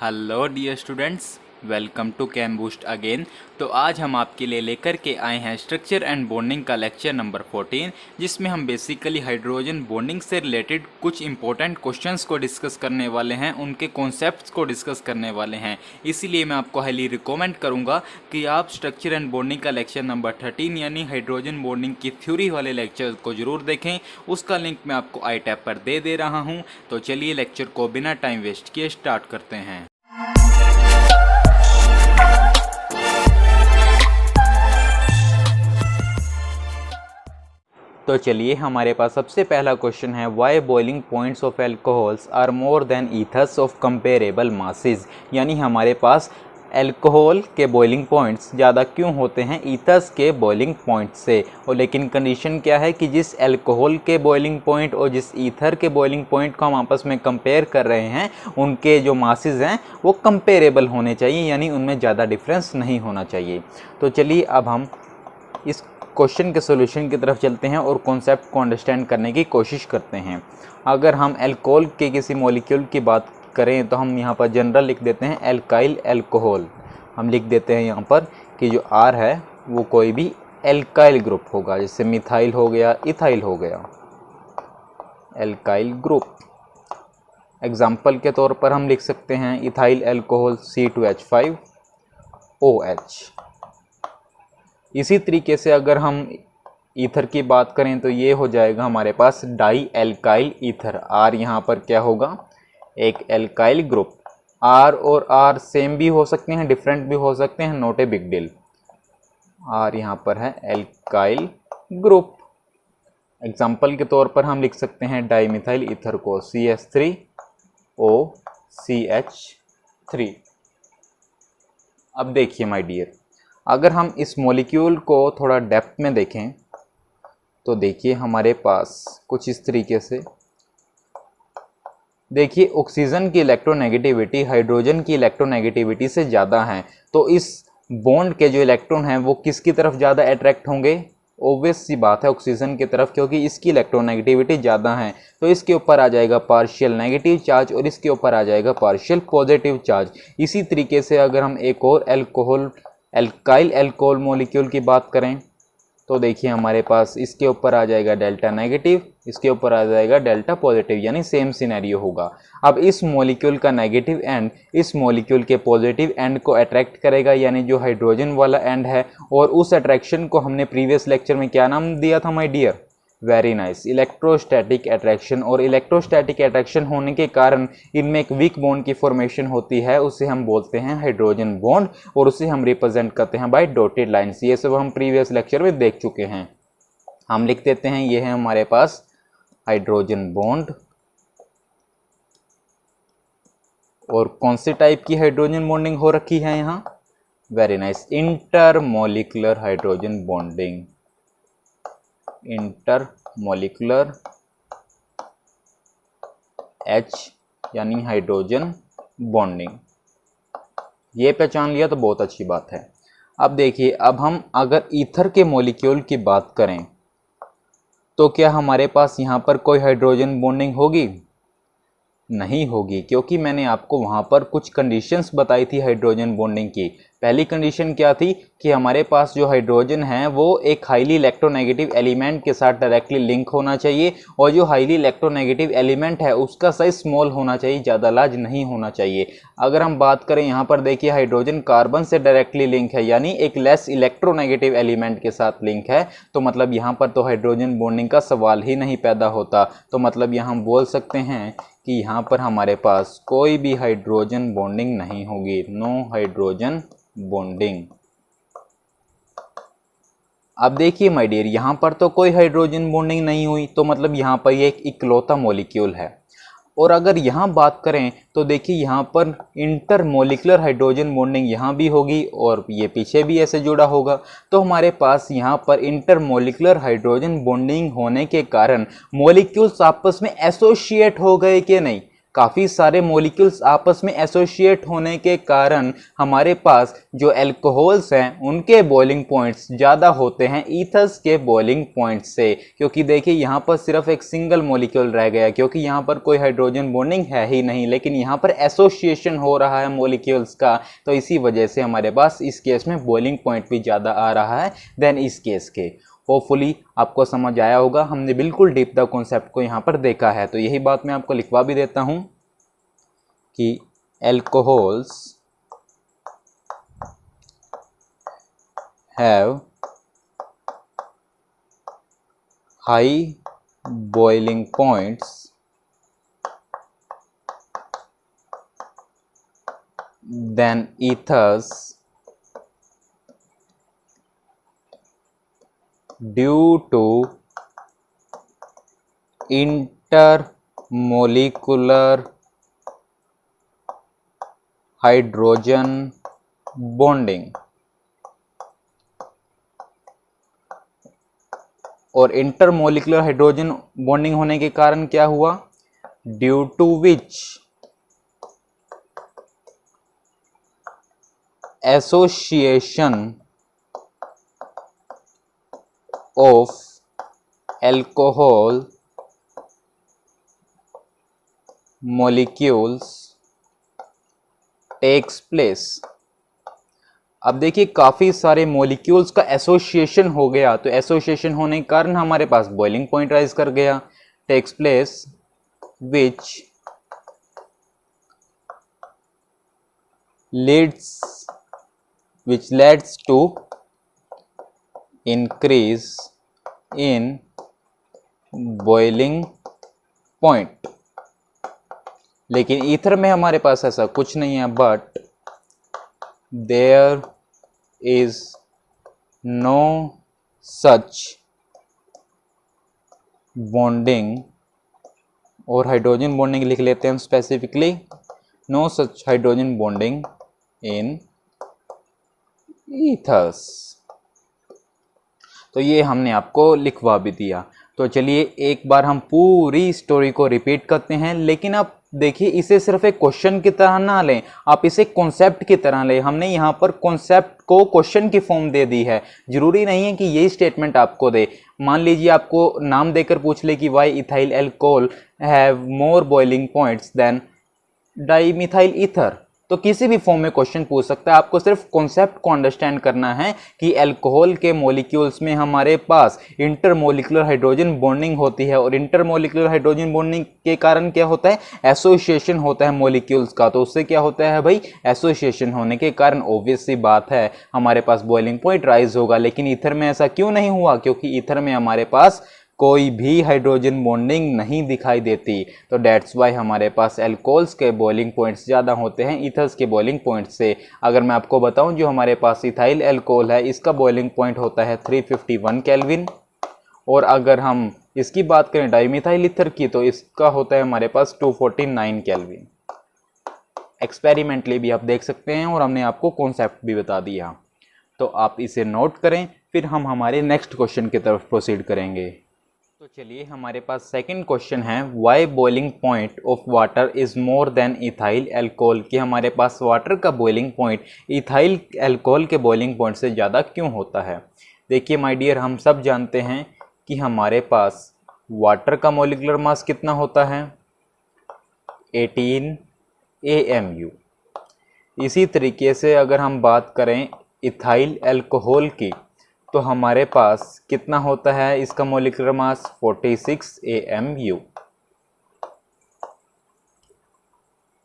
Hello dear students, welcome to chem boost again. तो आज हम आपके लिए लेकर के आए हैं स्ट्रक्चर एंड बॉन्डिंग का लेक्चर नंबर 14, जिसमें हम बेसिकली हाइड्रोजन बॉन्डिंग से रिलेटेड कुछ इंपॉर्टेंट क्वेश्चंस को डिस्कस करने वाले हैं, उनके कॉन्सेप्ट्स को डिस्कस करने वाले हैं। इसीलिए मैं आपको हाईली रिकमेंड करूंगा कि आप स्ट्रक्चर एंड बॉन्डिंग का लेक्चर नंबर 13 यानी हाइड्रोजन बॉन्डिंग की थ्योरी वाले लेक्चर को जरूर देखें। उसका लिंक मैं आपको आई टैब पर दे रहा हूँ। तो चलिए लेक्चर को बिना टाइम वेस्ट किए स्टार्ट करते हैं। तो चलिए, हमारे पास सबसे पहला क्वेश्चन है, why boiling points of alcohols are more than ethers of comparable masses. यानी हमारे पास एल्कोहल के बॉइलिंग पॉइंट्स ज़्यादा क्यों होते हैं ईथर्स के बॉइलिंग पॉइंट से। और लेकिन कंडीशन क्या है कि जिस एल्कोहल के बॉइलिंग पॉइंट और जिस ईथर के बॉइलिंग पॉइंट को हम आपस में कंपेयर कर रहे हैं, उनके जो मासेस हैं वो कंपेरेबल होने चाहिए, यानी उनमें ज़्यादा डिफरेंस नहीं होना चाहिए। तो चलिए अब हम इस क्वेश्चन के सॉल्यूशन की तरफ चलते हैं और कॉन्सेप्ट को अंडरस्टैंड करने की कोशिश करते हैं। अगर हम एल्कोहल के किसी मॉलिक्यूल की बात करें तो हम यहाँ पर जनरल लिख देते हैं एल्काइल एल्कोहल। हम लिख देते हैं यहाँ पर कि जो R है वो कोई भी एल्काइल ग्रुप होगा, जैसे मिथाइल हो गया, इथाइल हो गया, एल्काइल ग्रुप। एग्जाम्पल के तौर पर हम लिख सकते हैं इथाइल एल्कोहल C2H5OH। इसी तरीके से अगर हम ईथर की बात करें तो ये हो जाएगा हमारे पास डाई एल्काइल ईथर। R यहाँ पर क्या होगा, एक एल्काइल ग्रुप। R और R सेम भी हो सकते हैं, डिफरेंट भी हो सकते हैं, not a big deal. R यहाँ पर है एल्काइल ग्रुप। एग्जाम्पल के तौर पर हम लिख सकते हैं डाई मिथाइल ईथर को CH3OCH3। अब देखिए माय डियर, अगर हम इस मॉलिक्यूल को थोड़ा डेप्थ में देखें तो देखिए हमारे पास कुछ इस तरीके से, देखिए ऑक्सीजन की इलेक्ट्रोनेगेटिविटी हाइड्रोजन की इलेक्ट्रोनेगेटिविटी से ज़्यादा है। तो इस बॉन्ड के जो इलेक्ट्रॉन हैं वो किसकी तरफ ज़्यादा अट्रैक्ट होंगे? ऑब्वियस सी बात है ऑक्सीजन की तरफ, क्योंकि इसकी इलेक्ट्रोनेगेटिविटी ज़्यादा है। तो इसके ऊपर आ जाएगा पार्शियल नेगेटिव चार्ज और इसके ऊपर आ जाएगा पार्शियल पॉजिटिव चार्ज। इसी तरीके से अगर हम एक और एल्काइल एल्कोहल मॉलिक्यूल की बात करें तो देखिए हमारे पास इसके ऊपर आ जाएगा डेल्टा नेगेटिव, इसके ऊपर आ जाएगा डेल्टा पॉजिटिव, यानी सेम सिनेरियो होगा। अब इस मॉलिक्यूल का नेगेटिव एंड इस मॉलिक्यूल के पॉजिटिव एंड को अट्रैक्ट करेगा, यानी जो हाइड्रोजन वाला एंड है, और उस अट्रैक्शन को हमने प्रीवियस लेक्चर में क्या नाम दिया था my dear? Very nice, electrostatic attraction. और इलेक्ट्रोस्टैटिक अट्रैक्शन होने के कारण इनमें एक वीक बॉन्ड की फॉर्मेशन होती है, उसे हम बोलते हैं हाइड्रोजन बॉन्ड, और उसे हम रिप्रेजेंट करते हैं बाय डॉटेड लाइंस। ये सब हम प्रीवियस लेक्चर में देख चुके हैं। हम लिख देते हैं ये है हमारे पास हाइड्रोजन बॉन्ड। और कौन से टाइप की हाइड्रोजन बॉन्डिंग हो रखी है यहाँ? Very nice, intermolecular hydrogen bonding. Intermolecular H यानी हाइड्रोजन बॉन्डिंग। ये पहचान लिया तो बहुत अच्छी बात है। अब देखिए, अब हम अगर ईथर के मॉलिक्यूल की बात करें तो क्या हमारे पास यहाँ पर कोई हाइड्रोजन बॉन्डिंग होगी? नहीं होगी, क्योंकि मैंने आपको वहाँ पर कुछ कंडीशंस बताई थी हाइड्रोजन बॉन्डिंग की। पहली कंडीशन क्या थी कि हमारे पास जो हाइड्रोजन है वो एक हाईली इलेक्ट्रोनेगेटिव एलिमेंट के साथ डायरेक्टली लिंक होना चाहिए, और जो हाईली इलेक्ट्रोनेगेटिव एलिमेंट है उसका साइज स्मॉल होना चाहिए, ज़्यादा लार्ज नहीं होना चाहिए। अगर हम बात करें यहाँ पर देखिए हाइड्रोजन कार्बन से डायरेक्टली लिंक है, यानी एक लेस इलेक्ट्रोनेगेटिव एलिमेंट के साथ लिंक है, तो मतलब यहाँ पर तो हाइड्रोजन बॉन्डिंग का सवाल ही नहीं पैदा होता। तो मतलब यहाँ हम बोल सकते हैं कि यहाँ पर हमारे पास कोई भी हाइड्रोजन बॉन्डिंग नहीं होगी, नो हाइड्रोजन बॉन्डिंग। अब देखिए माय डियर, यहाँ पर तो कोई हाइड्रोजन बॉन्डिंग नहीं हुई, तो मतलब यहाँ पर ये एक इकलौता मॉलिक्यूल है। और अगर यहाँ बात करें तो देखिए यहाँ पर इंटरमॉलिक्यूलर हाइड्रोजन बॉन्डिंग यहाँ भी होगी और ये पीछे भी ऐसे जुड़ा होगा। तो हमारे पास यहाँ पर इंटरमॉलिक्यूलर हाइड्रोजन बॉन्डिंग होने के कारण मॉलिक्यूल्स आपस में एसोसिएट हो गए कि नहीं? काफ़ी सारे मॉलिक्यूल्स आपस में एसोसिएट होने के कारण हमारे पास जो अल्कोहल्स हैं उनके बॉइलिंग पॉइंट्स ज़्यादा होते हैं ईथर्स के बॉइलिंग पॉइंट से। क्योंकि देखिए यहाँ पर सिर्फ एक सिंगल मॉलिक्यूल रह गया, क्योंकि यहाँ पर कोई हाइड्रोजन बॉन्डिंग है ही नहीं, लेकिन यहाँ पर एसोसिएशन हो रहा है मॉलिक्यूल्स का, तो इसी वजह से हमारे पास इस केस में बॉइलिंग पॉइंट भी ज़्यादा आ रहा है देन इस केस के। होपफुली आपको समझ आया होगा, हमने बिल्कुल डीप द कॉन्सेप्ट को यहाँ पर देखा है। तो यही बात मैं आपको लिखवा भी देता हूँ कि alcohols have high boiling points than ethers due to intermolecular hydrogen bonding। और इंटरमोलिकुलर हाइड्रोजन बॉन्डिंग होने के कारण क्या हुआ, due to which association of alcohol molecules takes place। अब देखिए काफी सारे मॉलिक्यूल्स का एसोसिएशन हो गया, तो एसोसिएशन होने के कारण हमारे पास बॉइलिंग पॉइंट राइज कर गया। Takes place which leads to increase in boiling point। लेकिन ईथर में हमारे पास ऐसा कुछ नहीं है, but there is no such bonding, और हाइड्रोजन बॉन्डिंग लिख लेते हैं हम specifically, no such hydrogen bonding in ethers. तो ये हमने आपको लिखवा भी दिया। तो चलिए एक बार हम पूरी स्टोरी को रिपीट करते हैं, लेकिन आप देखिए इसे सिर्फ एक क्वेश्चन की तरह ना लें, आप इसे कॉन्सेप्ट की तरह लें। हमने यहाँ पर कॉन्सेप्ट को क्वेश्चन की फॉर्म दे दी है। जरूरी नहीं है कि यही स्टेटमेंट आपको दे। मान लीजिए आपको नाम देकर पूछ ले कि why ethyl alcohol have more boiling points than dimethyl ether, तो किसी भी फॉर्म में क्वेश्चन पूछ सकता है। आपको सिर्फ कॉन्सेप्ट को अंडरस्टैंड करना है कि अल्कोहल के मॉलिक्यूल्स में हमारे पास इंटरमोलिकुलर हाइड्रोजन बॉन्डिंग होती है, और इंटरमोलिकुलर हाइड्रोजन बॉन्डिंग के कारण क्या होता है, एसोसिएशन होता है मॉलिक्यूल्स का। तो उससे क्या होता है भाई, एसोसिएशन होने के कारण ऑब्वियस सी बात है हमारे पास बॉइलिंग पॉइंट राइज होगा। लेकिन ईथर में ऐसा क्यों नहीं हुआ, क्योंकि ईथर में हमारे पास कोई भी हाइड्रोजन बॉन्डिंग नहीं दिखाई देती। तो डेट्स वाई हमारे पास अल्कोहल्स के बॉइलिंग पॉइंट्स ज़्यादा होते हैं ईथर्स के बॉइलिंग पॉइंट से। अगर मैं आपको बताऊं, जो हमारे पास इथाइल अल्कोहल है इसका बॉइलिंग पॉइंट होता है 351 केल्विन, और अगर हम इसकी बात करें डाईमिथाइल ईथर की, तो इसका होता है हमारे पास 249 केल्विन। एक्सपेरिमेंटली भी आप देख सकते हैं, और हमने आपको कॉन्सेप्ट भी बता दिया। तो आप इसे नोट करें, फिर हम हमारे नेक्स्ट क्वेश्चन की तरफ प्रोसीड करेंगे। तो चलिए हमारे पास सेकंड क्वेश्चन है, why boiling point of water is more than ethyl alcohol, कि हमारे पास वाटर का बॉइलिंग पॉइंट इथाइल अल्कोहल के बॉइलिंग पॉइंट से ज़्यादा क्यों होता है। देखिए माय डियर, हम सब जानते हैं कि हमारे पास वाटर का मॉलिक्यूलर मास कितना होता है, 18 AMU। इसी तरीके से अगर हम बात करें इथाइल अल्कोहल की, तो हमारे पास कितना होता है इसका मॉलिक्यूलर मास, 46 AMU।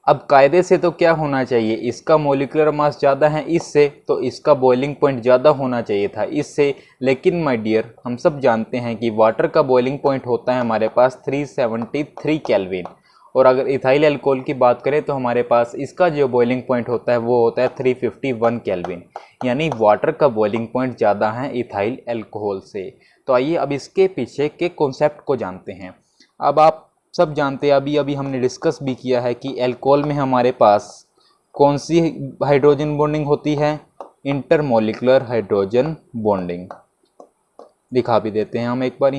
अब कायदे से तो क्या होना चाहिए, इसका मॉलिक्यूलर मास ज़्यादा है इससे, तो इसका बॉइलिंग पॉइंट ज़्यादा होना चाहिए था इससे। लेकिन माय डियर, हम सब जानते हैं कि वाटर का बॉइलिंग पॉइंट होता है हमारे पास 373 केल्विन, और अगर इथाइल अल्कोहल की बात करें तो हमारे पास इसका जो बॉइलिंग पॉइंट होता है वो होता है 351 केल्विन। यानी वाटर का बॉइलिंग पॉइंट ज़्यादा है इथाइल अल्कोहल से। तो आइए अब इसके पीछे के कॉन्सेप्ट को जानते हैं। अब आप सब जानते हैं, अभी हमने डिस्कस भी किया है कि अल्कोहल में हमारे पास कौन सी हाइड्रोजन बॉन्डिंग होती है, इंटरमोलिकुलर हाइड्रोजन बॉन्डिंग। दिखा भी देते हैं हम एक बार।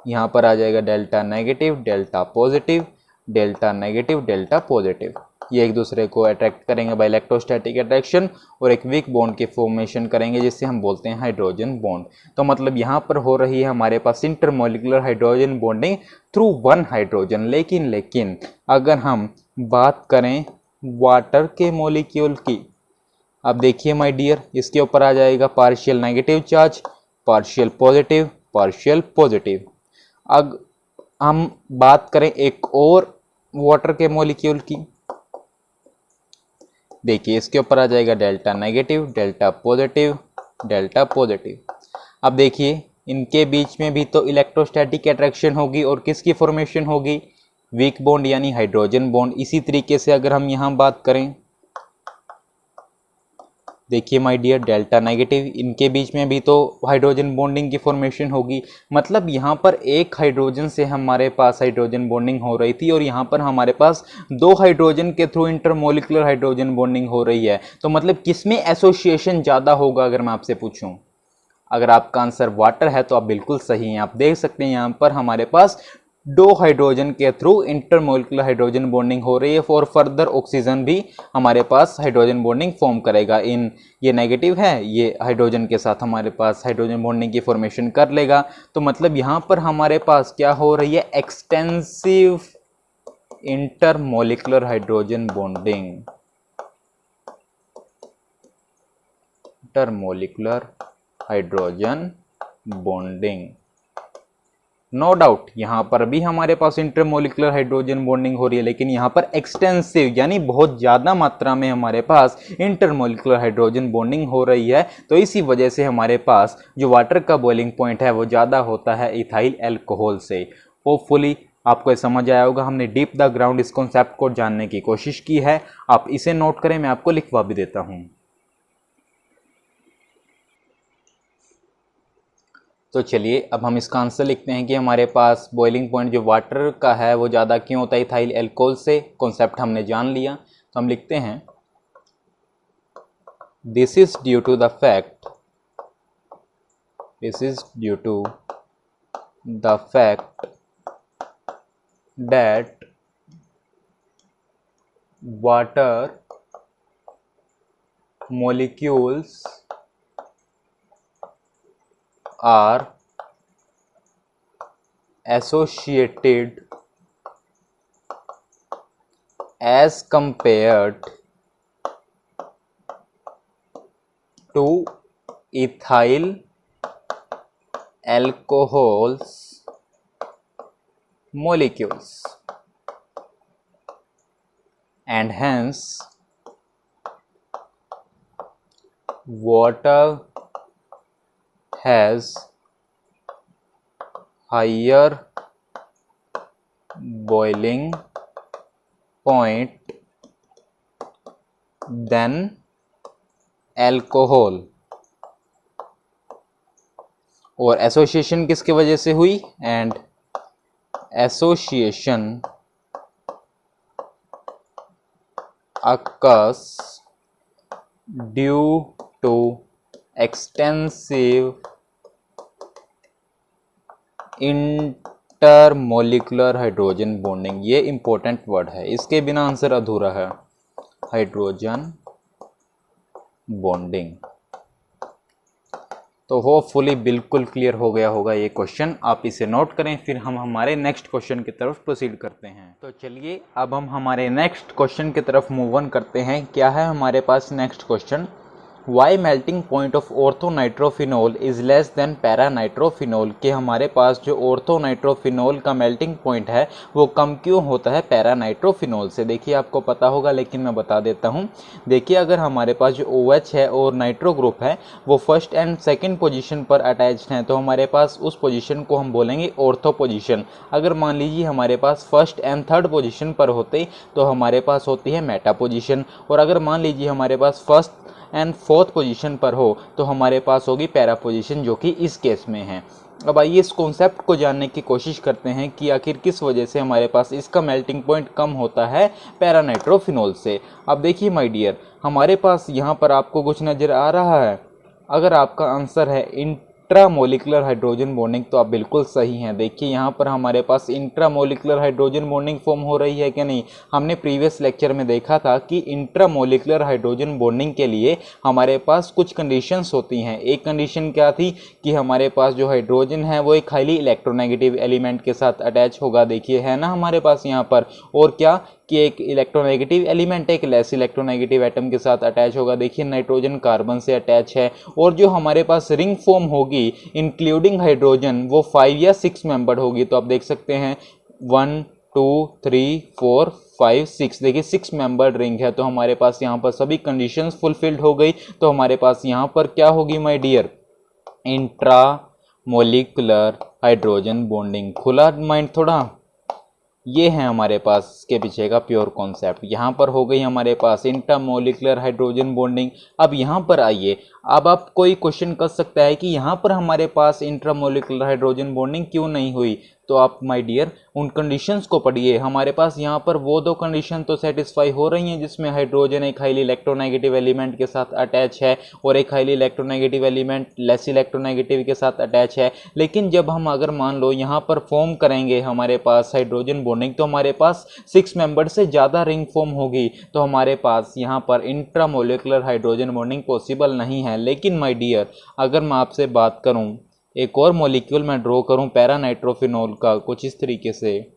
यहाँ पर आ जाएगा delta negative, delta positive, delta negative, delta positive. ये एक दूसरे को अट्रैक्ट करेंगे बाय इलेक्ट्रोस्टैटिक अट्रैक्शन और एक वीक बॉन्ड की फॉर्मेशन करेंगे जिससे हम बोलते हैं हाइड्रोजन बॉन्ड। तो मतलब यहाँ पर हो रही है हमारे पास intermolecular hydrogen bonding through one hydrogen. लेकिन अगर हम बात करें वाटर के मॉलिक्यूल की, अब देखिए माय डियर, इसके ऊपर आ जाएगा partial negative charge, partial positive, partial positive. अब हम बात करें एक और वाटर के मॉलिक्यूल की, देखिए इसके ऊपर आ जाएगा delta negative, delta positive, delta positive. अब देखिए इनके बीच में भी तो इलेक्ट्रोस्टैटिक अट्रैक्शन होगी और किसकी फॉर्मेशन होगी, वीक बॉन्ड यानी हाइड्रोजन बॉन्ड। इसी तरीके से अगर हम यहाँ बात करें, देखिए माय डियर डेल्टा नेगेटिव, इनके बीच में भी तो हाइड्रोजन बॉन्डिंग की फॉर्मेशन होगी। मतलब यहाँ पर एक हाइड्रोजन से हमारे पास हाइड्रोजन बॉन्डिंग हो रही थी और यहाँ पर हमारे पास दो हाइड्रोजन के थ्रू इंटरमोलिकुलर हाइड्रोजन बॉन्डिंग हो रही है। तो मतलब किसमें एसोसिएशन ज़्यादा होगा अगर मैं आपसे पूछूं? अगर आपका आंसर वाटर है तो आप बिल्कुल सही हैं। आप देख सकते हैं यहाँ पर हमारे पास दो हाइड्रोजन के थ्रू इंटरमोलिकुलर हाइड्रोजन बॉन्डिंग हो रही है और फर्दर ऑक्सीजन भी हमारे पास हाइड्रोजन बॉन्डिंग फॉर्म करेगा। इन ये नेगेटिव है, ये हाइड्रोजन के साथ हमारे पास हाइड्रोजन बॉन्डिंग की फॉर्मेशन कर लेगा। तो मतलब यहाँ पर हमारे पास क्या हो रही है, extensive intermolecular hydrogen bonding, intermolecular hydrogen bonding. No doubt यहाँ पर भी हमारे पास इंटरमोलिकुलर हाइड्रोजन बॉन्डिंग हो रही है, लेकिन यहाँ पर एक्सटेंसिव यानी बहुत ज़्यादा मात्रा में हमारे पास इंटरमोलिकुलर हाइड्रोजन बॉन्डिंग हो रही है। तो इसी वजह से हमारे पास जो वाटर का बॉइलिंग पॉइंट है वो ज़्यादा होता है इथाइल एल्कोहल से। होपफुली आपको समझ आया होगा। हमने डीप द ग्राउंड इस कॉन्सेप्ट को जानने की कोशिश की है। आप इसे नोट करें, मैं आपको लिखवा भी देता हूँ। तो चलिए अब हम इसका आंसर लिखते हैं कि हमारे पास बॉइलिंग पॉइंट जो वाटर का है वो ज़्यादा क्यों होता है इथाइल एल्कोहल से। कॉन्सेप्ट हमने जान लिया, तो हम लिखते हैं this is due to the fact, this is due to the fact that water molecules are associated as compared to ethyl alcohols molecules, and hence water has higher boiling point than alcohol। और association किसकी वजह से हुई, and association occurs due to extensive intermolecular hydrogen bonding. ये important word है, इसके बिना answer अधूरा है। Hydrogen bonding. तो होपफुली बिल्कुल क्लियर हो गया होगा ये क्वेश्चन। आप इसे नोट करें, फिर हम हमारे नेक्स्ट क्वेश्चन की तरफ प्रोसीड करते हैं। तो चलिए अब हम हमारे नेक्स्ट क्वेश्चन की तरफ मूव ऑन करते हैं। क्या है हमारे पास next question, why melting point of orthonitrophenol is less than paranitrophenol. के हमारे पास जो ऑर्थोनाइट्रोफिनोल का मेल्टिंग पॉइंट है वो कम क्यों होता है पैरानाइट्रोफिनोल से। देखिए आपको पता होगा, लेकिन मैं बता देता हूँ। देखिए अगर हमारे पास जो OH है और नाइट्रो ग्रुप है वो फर्स्ट एंड सेकेंड पोजिशन पर अटैच्ड हैं, तो हमारे पास उस पोजिशन को हम बोलेंगे ऑर्थो पोजिशन। अगर मान लीजिए हमारे पास फर्स्ट एंड थर्ड पोजिशन पर होते तो हमारे पास होती है मेटा पोजिशन, और अगर मान लीजिए हमारे पास फर्स्ट एंड फोर्थ पोजीशन पर हो तो हमारे पास होगी पैरा पोजीशन, जो कि इस केस में है। अब आइए इस कॉन्सेप्ट को जानने की कोशिश करते हैं कि आखिर किस वजह से हमारे पास इसका मेल्टिंग पॉइंट कम होता है पैरानाइट्रोफिनोल से। अब देखिए माय डियर, हमारे पास यहाँ पर आपको कुछ नज़र आ रहा है। अगर आपका आंसर है इंट्रामोलिकुलर हाइड्रोजन बॉन्डिंग, तो आप बिल्कुल सही हैं। देखिए यहाँ पर हमारे पास इंट्रामोलिकुलर हाइड्रोजन बॉन्डिंग फॉर्म हो रही है कि नहीं। हमने प्रीवियस लेक्चर में देखा था कि इंट्रामोलिकुलर हाइड्रोजन बॉन्डिंग के लिए हमारे पास कुछ कंडीशंस होती हैं। एक कंडीशन क्या थी कि हमारे पास जो हाइड्रोजन है वो एक हाईली इलेक्ट्रोनेगेटिव एलिमेंट के साथ अटैच होगा। देखिए है ना हमारे पास यहाँ पर, और क्या कि एक इलेक्ट्रोनेगेटिव एलिमेंट एक लेस इलेक्ट्रोनेगेटिव एटम के साथ अटैच होगा। देखिए नाइट्रोजन कार्बन से अटैच है, और जो हमारे पास रिंग फॉर्म होगी इंक्लूडिंग हाइड्रोजन वो 5 या 6 मेंबर्ड होगी। तो आप देख सकते हैं 1 2 3 4 5 6, देखिए 6 मेंबर्ड रिंग है। तो हमारे पास यहाँ पर सभी कंडीशंस फुलफिल्ड हो गई। तो हमारे पास यहाँ पर क्या होगी my dear, intramolecular hydrogen bonding. खुला माइंड थोड़ा, ये है हमारे पास इसके पीछे का प्योर कॉन्सेप्ट। यहाँ पर हो गई हमारे पास इंट्रामोलिकुलर हाइड्रोजन बॉन्डिंग। अब यहाँ पर आइए, अब आप कोई क्वेश्चन कर सकता है कि यहाँ पर हमारे पास इंट्रामोलिकुलर हाइड्रोजन बॉन्डिंग क्यों नहीं हुई। तो आप माय डियर उन कंडीशंस को पढ़िए। हमारे पास यहाँ पर वो दो कंडीशन तो सेटिस्फाई हो रही हैं जिसमें हाइड्रोजन एक हाईली इलेक्ट्रोनेगेटिव एलिमेंट के साथ अटैच है और एक highly electronegative element less electronegative के साथ अटैच है। लेकिन जब हम अगर मान लो यहाँ पर फॉर्म करेंगे हमारे पास हाइड्रोजन बॉन्डिंग, तो हमारे पास 6 मेंबर से ज़्यादा रिंग फॉर्म होगी। तो हमारे पास यहाँ पर इंट्रामोलिकुलर हाइड्रोजन बॉन्डिंग पॉसिबल नहीं है। लेकिन माय डियर अगर मैं आपसे बात करूँ, एक और मॉलिक्यूल मैं ड्रॉ करूं पैरा नाइट्रोफिनोल का, कुछ इस तरीके से,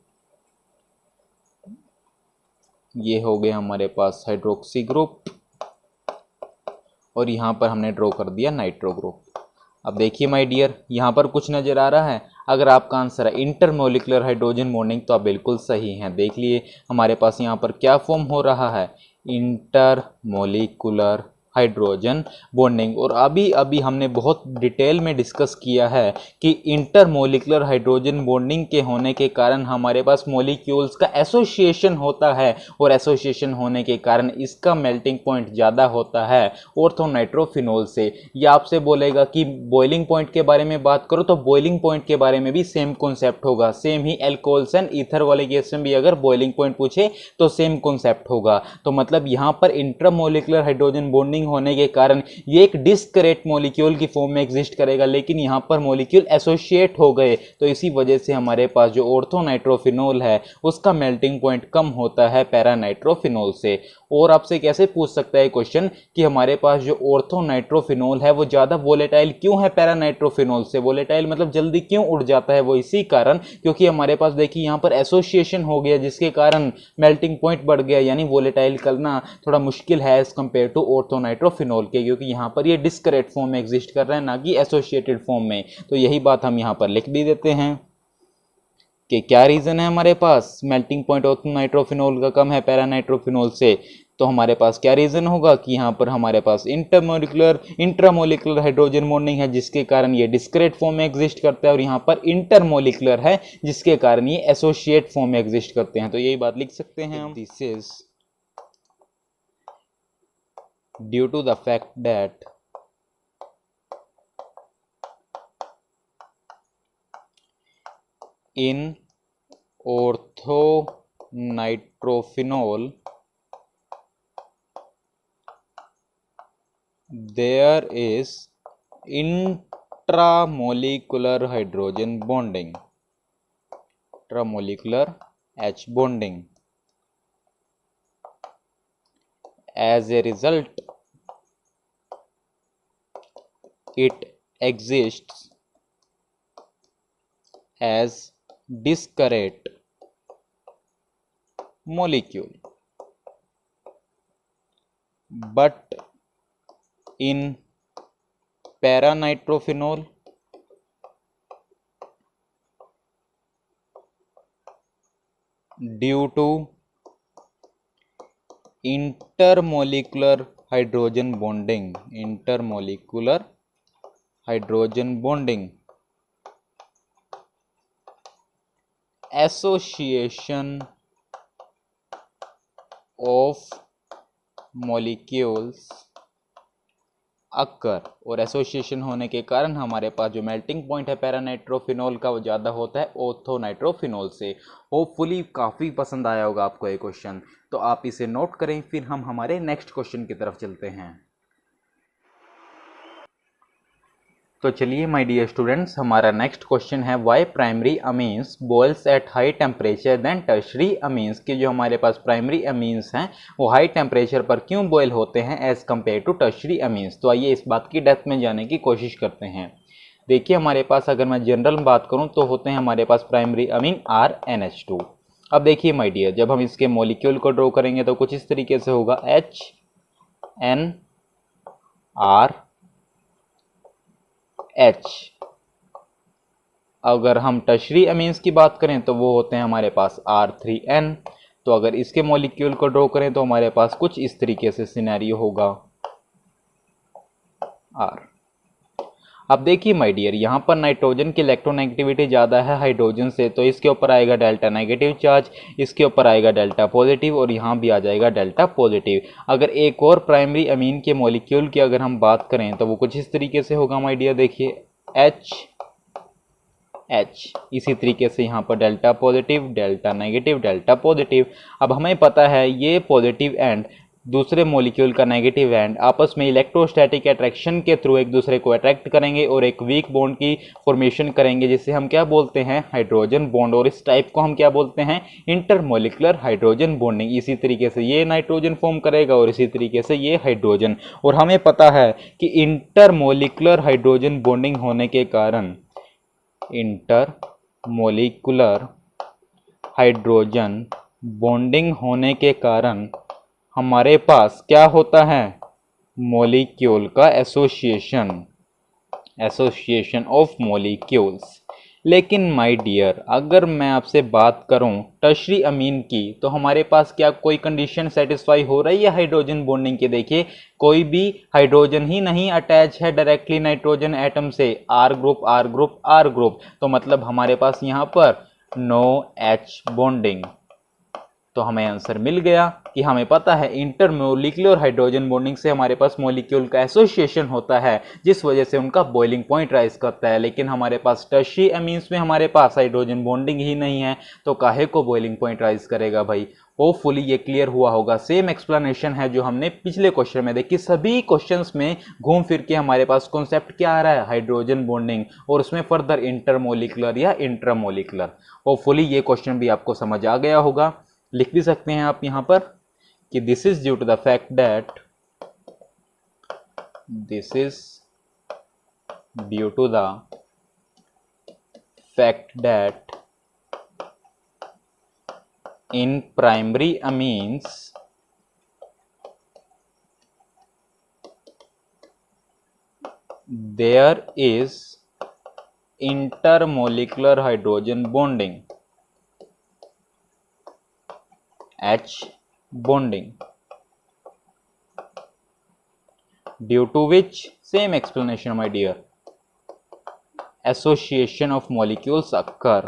ये हो गया हमारे पास हाइड्रोक्सी ग्रुप और यहाँ पर हमने ड्रॉ कर दिया नाइट्रो ग्रुप। अब देखिए माय डियर यहाँ पर कुछ नज़र आ रहा है। अगर आपका आंसर है इंटरमोलिकुलर हाइड्रोजन बॉन्डिंग तो आप बिल्कुल सही हैं। देख लिए हमारे पास यहाँ पर क्या फॉर्म हो रहा है, इंटरमोलिकुलर हाइड्रोजन बॉन्डिंग। और अभी अभी हमने बहुत डिटेल में डिस्कस किया है कि इंटरमोलिकुलर हाइड्रोजन बॉन्डिंग के होने के कारण हमारे पास मॉलिक्यूल्स का एसोसिएशन होता है, और एसोसिएशन होने के कारण इसका मेल्टिंग पॉइंट ज़्यादा होता है ऑर्थोनाइट्रोफिनोल से। ये आपसे बोलेगा कि बॉइलिंग पॉइंट के बारे में बात करो, तो बॉइलिंग पॉइंट के बारे में भी सेम कॉन्सेप्ट होगा। Same he alcohols and ether वाले केस में भी अगर बॉइलिंग पॉइंट पूछे तो सेम कॉन्सेप्ट होगा। तो मतलब यहाँ पर इंटरमोलिकुलर हाइड्रोजन बॉन्डिंग होने के कारण ये एक डिस्क्रेट मॉलिक्यूल की फॉर्म में एग्जिस्ट करेगा, लेकिन यहाँ पर मॉलिक्यूल एसोसिएट हो गए। तो इसी वजह से हमारे पास जो ऑर्थोनाइट्रोफिनोल है उसका मेल्टिंग पॉइंट कम होता है पैरानाइट्रोफिनोल से। और आपसे कैसे पूछ सकता है क्वेश्चन कि हमारे पास जो ऑर्थोनाइट्रोफिनोल है वो ज़्यादा वोलेटाइल क्यों है पैरानाइट्रोफिनोल से। वोलेटाइल मतलब जल्दी क्यों उड़ जाता है, वो इसी कारण क्योंकि हमारे पास देखिए यहाँ पर एसोसिएशन हो गया जिसके कारण मेल्टिंग पॉइंट बढ़ गया, यानी वोलेटाइल करना थोड़ा मुश्किल है एज कम्पेयर टू ऑर्थोनाइट्रोफिनोल के, क्योंकि यहाँ पर ये डिस्क्रेट फॉर्म में एग्जिस्ट कर रहे हैं ना कि एसोसिएटेड फॉर्म में। तो यही बात हम यहाँ पर लिख भी देते हैं कि क्या रीज़न है हमारे पास मेल्टिंग पॉइंट ऑर्थोनाइट्रोफिनोल का कम है पैरानाइट्रोफिनोल से। तो हमारे पास क्या रीज़न होगा कि यहाँ पर हमारे पास इंट्रामोलिकुलर हाइड्रोजन बॉन्डिंग है जिसके कारण ये डिस्क्रेट फॉर्म में एग्जिस्ट करता है, और यहाँ पर इंटरमोलिकुलर है जिसके कारण ये एसोसिएट फॉर्म में एग्जिस्ट करते हैं। तो यही बात लिख सकते हैं हम, this is due to the fact that in orthonitrophenol there is intramolecular hydrogen bonding, intramolecular H bonding. As a result it exists as discrete molecule, but in paranitrophenol due to intermolecular hydrogen bonding, association of molecules occur, और association होने के कारण हमारे पास जो melting point है पैरानाइट्रोफिनोल का वो ज़्यादा होता है ऑर्थोनाइट्रोफिनोल से। होपफुली काफ़ी पसंद आया होगा आपको ये क्वेश्चन, तो आप इसे नोट करें। फिर हम हमारे नेक्स्ट क्वेश्चन की तरफ चलते हैं। तो चलिए माय डियर स्टूडेंट्स, हमारा नेक्स्ट क्वेश्चन है why primary amines boils at high temperature than tertiary amines. कि जो हमारे पास प्राइमरी अमीन्स हैं वो हाई टेम्परेचर पर क्यों बॉयल होते हैं as compare to tertiary amines. तो आइए इस बात की डेप्थ में जाने की कोशिश करते हैं। देखिए हमारे पास अगर मैं जनरल में बात करूं तो होते हैं हमारे पास प्राइमरी अमीन RNH2। अब देखिए माय डियर, जब हम इसके मॉलिक्यूल को ड्रॉ करेंगे तो कुछ इस तरीके से होगा HNRH। अगर हम टर्शरी अमीन्स की बात करें तो वो होते हैं हमारे पास R3N। तो अगर इसके मॉलिक्यूल को ड्रॉ करें तो हमारे पास कुछ इस तरीके से सिनेरियो होगा R। अब देखिए माय डियर, यहाँ पर नाइट्रोजन की इलेक्ट्रोनेगेटिविटी ज़्यादा है हाइड्रोजन से, तो इसके ऊपर आएगा डेल्टा नेगेटिव चार्ज, इसके ऊपर आएगा डेल्टा पॉजिटिव और यहाँ भी आ जाएगा डेल्टा पॉजिटिव। अगर एक और प्राइमरी अमीन के मॉलिक्यूल की अगर हम बात करें तो वो कुछ इस तरीके से होगा माय डियर। देखिए H, इसी तरीके से यहाँ पर delta positive, delta negative, delta positive. अब हमें पता है ये पॉजिटिव एंड दूसरे मॉलिक्यूल का नेगेटिव एंड आपस में इलेक्ट्रोस्टैटिक अट्रैक्शन के थ्रू एक दूसरे को अट्रैक्ट करेंगे और एक वीक बॉन्ड की फॉर्मेशन करेंगे, जिसे हम क्या बोलते हैं, हाइड्रोजन बॉन्ड। और इस टाइप को हम क्या बोलते हैं, इंटरमोलिकुलर हाइड्रोजन बॉन्डिंग। इसी तरीके से ये नाइट्रोजन फॉर्म करेगा और इसी तरीके से ये हाइड्रोजन। और हमें पता है कि इंटरमोलिकुलर हाइड्रोजन बॉन्डिंग होने के कारण, इंटरमोलिकुलर हाइड्रोजन बॉन्डिंग होने के कारण हमारे पास क्या होता है, मॉलिक्यूल का एसोसिएशन ऑफ मॉलिक्यूल्स। लेकिन माय डियर, अगर मैं आपसे बात करूं टर्शरी अमीन की तो हमारे पास क्या कोई कंडीशन सेटिस्फाई हो रही है हाइड्रोजन बॉन्डिंग के। देखिए कोई भी हाइड्रोजन ही नहीं अटैच है डायरेक्टली नाइट्रोजन एटम से, R group R group R group, तो मतलब हमारे पास यहाँ पर नो H बॉन्डिंग। तो हमें आंसर मिल गया कि हमें पता है इंटरमोलिकुलर हाइड्रोजन बॉन्डिंग से हमारे पास मॉलिक्यूल का एसोसिएशन होता है, जिस वजह से उनका बॉइलिंग पॉइंट राइज करता है। लेकिन हमारे पास टर्शरी अमीन्स में हमारे पास हाइड्रोजन बॉन्डिंग ही नहीं है, तो काहे को बॉइलिंग पॉइंट राइज करेगा भाई। होपफुली ये क्लियर हुआ होगा। सेम एक्सप्लेनेशन है जो हमने पिछले क्वेश्चन में देखी। सभी क्वेश्चंस में घूम फिर के हमारे पास कॉन्सेप्ट क्या आ रहा है, हाइड्रोजन बॉन्डिंग, और उसमें फर्दर इंटरमोलिकुलर या इंट्रामोलिकुलर। होपफुली ये क्वेश्चन भी आपको समझ आ गया होगा। लिख भी सकते हैं आप यहां पर कि this is due to the fact that in primary amines there is intermolecular hydrogen bonding, H bonding, due to which, same explanation my dear, association of molecules occur।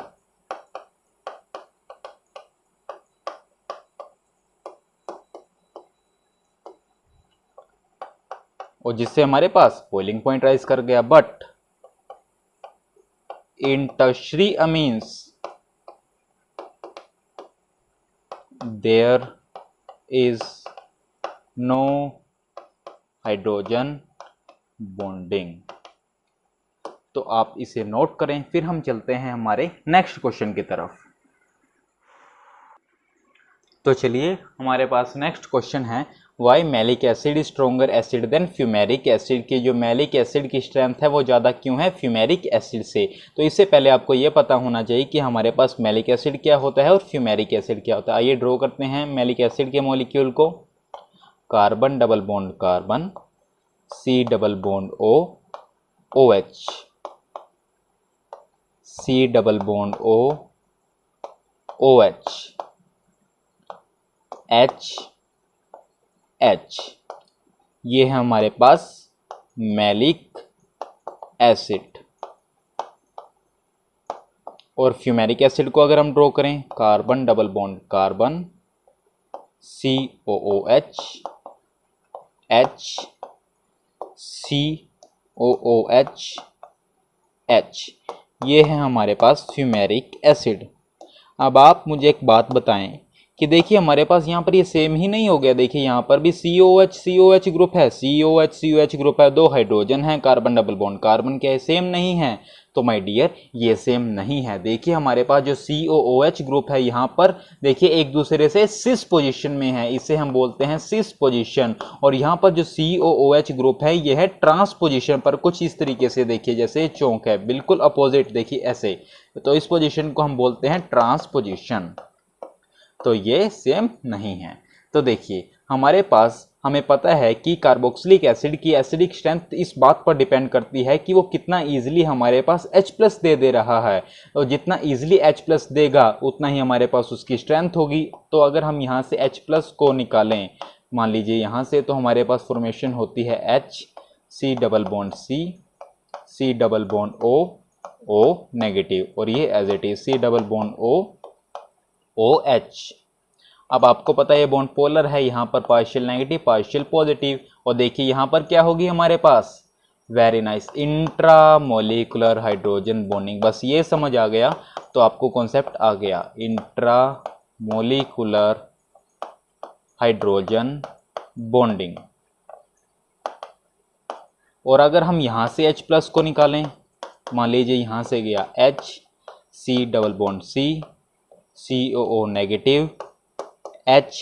और जिससे हमारे पास बॉइलिंग पॉइंट राइज कर गया। But in tertiary amines there is no hydrogen bonding. तो आप इसे note करें। फिर हम चलते हैं हमारे नेक्स्ट क्वेश्चन की तरफ। तो चलिए हमारे पास नेक्स्ट क्वेश्चन है why maleic acid stronger acid than fumaric acid. की जो मैलिक एसिड की स्ट्रेंथ है वो ज़्यादा क्यों है फ्यूमेरिक एसिड से। तो इससे पहले आपको ये पता होना चाहिए कि हमारे पास मैलिक एसिड क्या होता है और फ्यूमेरिक एसिड क्या होता है। आइए ड्रॉ करते हैं मैलिक एसिड के मॉलिक्यूल को। Carbon double bond carbon, C double bond O, OH, C double bond O, OH, H, ये है हमारे पास मैलिक एसिड। और फ्यूमेरिक एसिड को अगर हम ड्रॉ करें, carbon double bond carbon, COOH, H, COOH, H, ये है हमारे पास फ्यूमेरिक एसिड। अब आप मुझे एक बात बताएं कि देखिए हमारे पास यहाँ पर ये सेम ही नहीं हो गया। देखिए यहाँ पर भी COH ग्रुप है, COH ग्रुप है, 2 हाइड्रोजन है, कार्बन डबल बॉन्ड कार्बन क्या है, सेम नहीं है। तो माय डियर ये सेम नहीं है। देखिए हमारे पास जो COOH ग्रुप है यहाँ पर देखिए एक दूसरे से सिस पोजीशन में है, इसे हम बोलते हैं सिस पोजीशन। और यहाँ पर जो COOH ग्रुप है ये है ट्रांस पोजीशन पर, कुछ इस तरीके से देखिए जैसे चौक है, बिल्कुल अपोजिट देखिए ऐसे। तो इस पोजीशन को हम बोलते हैं ट्रांस पोजीशन। तो ये सेम नहीं है। तो देखिए हमारे पास हमें पता है कि कार्बोक्सिलिक एसिड की एसिडिक स्ट्रेंथ इस बात पर डिपेंड करती है कि वो कितना इजीली हमारे पास H+ दे रहा है। और जितना इजीली H+ देगा उतना ही हमारे पास उसकी स्ट्रेंथ होगी। तो अगर हम यहाँ से H+ को निकालें, मान लीजिए यहाँ से, तो हमारे पास फॉर्मेशन होती है H, C double bond C, C double bond O, O negative, और ये as it is C double bond O, OH। अब आपको पता है ये बॉन्ड पोलर है, यहाँ पर पार्शियल नेगेटिव पार्शियल पॉजिटिव। और देखिए यहाँ पर क्या होगी हमारे पास, very nice, intramolecular hydrogen bonding. बस ये समझ आ गया तो आपको कॉन्सेप्ट आ गया, इंट्रामोलिकुलर हाइड्रोजन बॉन्डिंग। और अगर हम यहाँ से H+ को निकालें, मान लीजिए यहाँ से गया H, C double bond C, COO negative, H,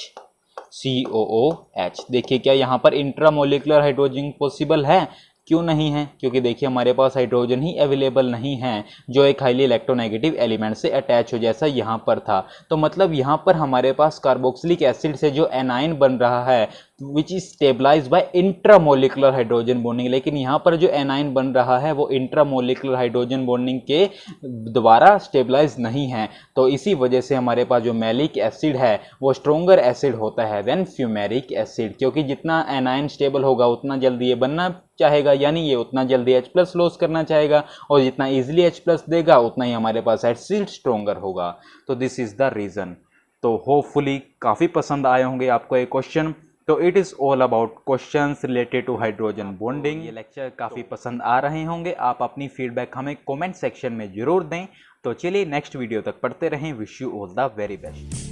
COOH। देखिए क्या यहाँ पर इंट्रामोलिकुलर हाइड्रोजन पॉसिबल है? क्यों नहीं है? क्योंकि देखिए हमारे पास हाइड्रोजन ही अवेलेबल नहीं है जो एक हाईली इलेक्ट्रोनेगेटिव एलिमेंट से अटैच हो, जैसा यहाँ पर था। तो मतलब यहाँ पर हमारे पास कार्बोक्सिलिक एसिड से जो एनाइन बन रहा है which is stabilize by intramolecular hydrogen bonding, लेकिन यहाँ पर जो एनाइन बन रहा है वो इंट्रामोलिकुलर हाइड्रोजन बॉन्डिंग के द्वारा स्टेबलाइज नहीं है। तो इसी वजह से हमारे पास जो मैलिक एसिड है वो स्ट्रोंगर एसिड होता है देन फ्यूमेरिक एसिड, क्योंकि जितना एनाइन स्टेबल होगा उतना जल्दी ये बनना चाहेगा, यानी ये उतना जल्दी H+ लॉस करना चाहेगा, और जितना इजीली H+ देगा उतना ही हमारे पास एसिड स्ट्रोंगर होगा। तो दिस इज द रीजन। तो होपफुली काफ़ी पसंद आए होंगे आपको ये क्वेश्चन। तो it is all about questions related to hydrogen bonding. ये लेक्चर काफ़ी पसंद आ रहे होंगे। आप अपनी फीडबैक हमें कमेंट सेक्शन में ज़रूर दें। तो चलिए नेक्स्ट वीडियो तक पढ़ते रहें। Wish you all the very best.